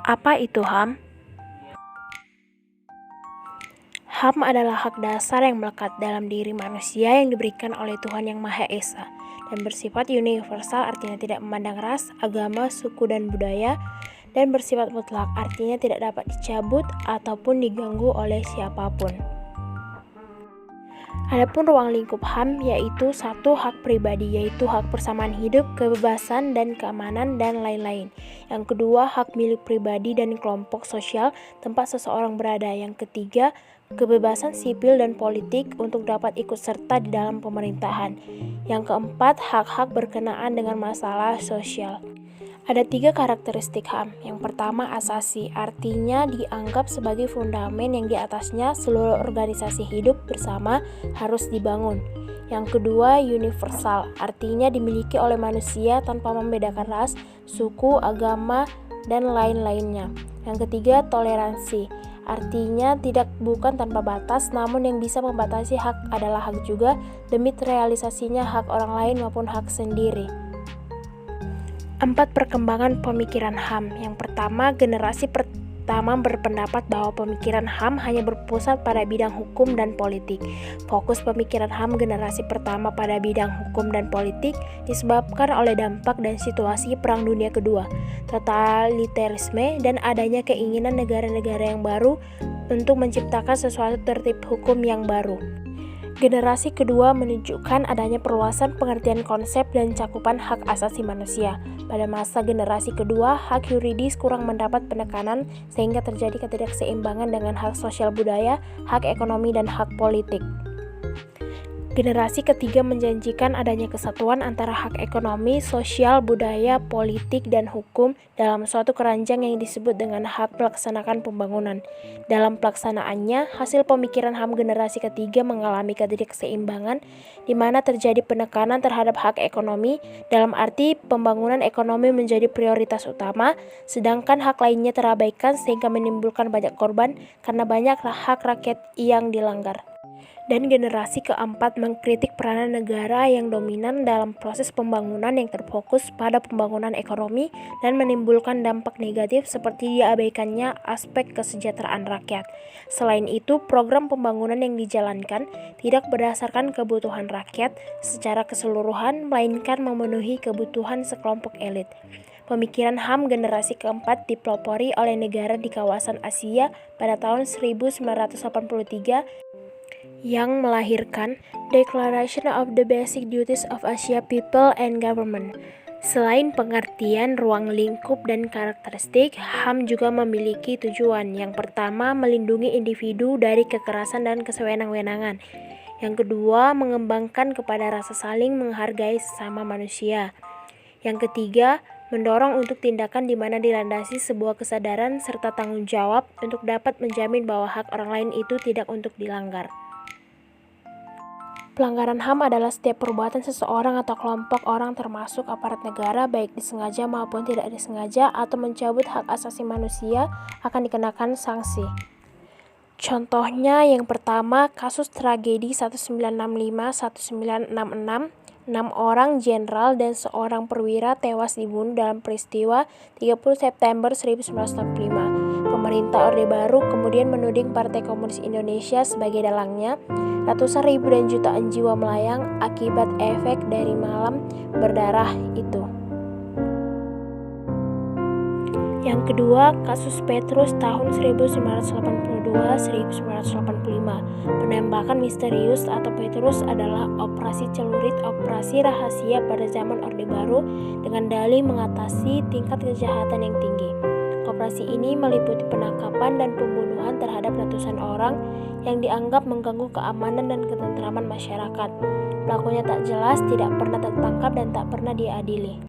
Apa itu HAM? HAM adalah hak dasar yang melekat dalam diri manusia yang diberikan oleh Tuhan Yang Maha Esa dan bersifat universal, artinya tidak memandang ras, agama, suku, dan budaya, dan bersifat mutlak, artinya tidak dapat dicabut ataupun diganggu oleh siapapun. Adapun ruang lingkup HAM yaitu satu, hak pribadi, yaitu hak persamaan hidup, kebebasan dan keamanan, dan lain-lain. Yang kedua, hak milik pribadi dan kelompok sosial tempat seseorang berada. Yang ketiga, kebebasan sipil dan politik untuk dapat ikut serta di dalam pemerintahan. Yang keempat, hak-hak berkenaan dengan masalah sosial. Ada 3 karakteristik HAM. Yang pertama, asasi, artinya dianggap sebagai fundamen yang di atasnya seluruh organisasi hidup bersama harus dibangun. Yang kedua, universal, artinya dimiliki oleh manusia tanpa membedakan ras, suku, agama, dan lain-lainnya. Yang ketiga, toleransi, artinya bukan tanpa batas, namun yang bisa membatasi hak adalah hak juga demi terrealisasinya hak orang lain maupun hak sendiri. 4 perkembangan pemikiran HAM. Yang pertama, generasi pertama berpendapat bahwa pemikiran HAM hanya berpusat pada bidang hukum dan politik. Fokus pemikiran HAM generasi pertama pada bidang hukum dan politik disebabkan oleh dampak dan situasi Perang Dunia Kedua, totalitarisme, dan adanya keinginan negara-negara yang baru untuk menciptakan sesuatu tertib hukum yang baru. Generasi kedua menunjukkan adanya perluasan pengertian konsep dan cakupan hak asasi manusia. Pada masa generasi kedua, hak yuridis kurang mendapat penekanan sehingga terjadi ketidakseimbangan dengan hak sosial budaya, hak ekonomi, dan hak politik. Generasi ketiga menjanjikan adanya kesatuan antara hak ekonomi, sosial, budaya, politik, dan hukum dalam suatu keranjang yang disebut dengan hak pelaksanakan pembangunan. Dalam pelaksanaannya, hasil pemikiran HAM generasi ketiga mengalami ketidakseimbangan di mana terjadi penekanan terhadap hak ekonomi, dalam arti pembangunan ekonomi menjadi prioritas utama, sedangkan hak lainnya terabaikan sehingga menimbulkan banyak korban karena banyak hak rakyat yang dilanggar. Dan generasi keempat mengkritik peranan negara yang dominan dalam proses pembangunan yang terfokus pada pembangunan ekonomi dan menimbulkan dampak negatif seperti diabaikannya aspek kesejahteraan rakyat. Selain itu, program pembangunan yang dijalankan tidak berdasarkan kebutuhan rakyat secara keseluruhan, melainkan memenuhi kebutuhan sekelompok elit. Pemikiran HAM generasi keempat dipelopori oleh negara di kawasan Asia pada tahun 1983 yang melahirkan Declaration of the Basic Duties of Asia People and Government. Selain pengertian ruang lingkup dan karakteristik, HAM juga memiliki tujuan. Yang pertama, melindungi individu dari kekerasan dan kesewenang-wenangan. Yang kedua, mengembangkan kepada rasa saling menghargai sesama manusia. Yang ketiga, mendorong untuk tindakan di mana dilandasi sebuah kesadaran serta tanggung jawab untuk dapat menjamin bahwa hak orang lain itu tidak untuk dilanggar. Pelanggaran HAM adalah setiap perbuatan seseorang atau kelompok orang termasuk aparat negara baik disengaja maupun tidak disengaja atau mencabut hak asasi manusia akan dikenakan sanksi. Contohnya yang pertama, kasus tragedi 1965-1966, 6 orang jenderal dan seorang perwira tewas dibunuh dalam peristiwa 30 September 1945. Pemerintah Orde Baru kemudian menuding Partai Komunis Indonesia sebagai dalangnya. Ratusan ribu dan jutaan jiwa melayang akibat efek dari malam berdarah itu. Yang kedua, kasus Petrus tahun 1982-1985. Penembakan misterius atau Petrus adalah operasi celurit, operasi rahasia pada zaman Orde Baru dengan dalih mengatasi tingkat kejahatan yang tinggi. Operasi ini meliputi penangkapan dan pembunuhan terhadap ratusan orang yang dianggap mengganggu keamanan dan ketentraman masyarakat. Pelakunya tak jelas, tidak pernah tertangkap, dan tak pernah diadili.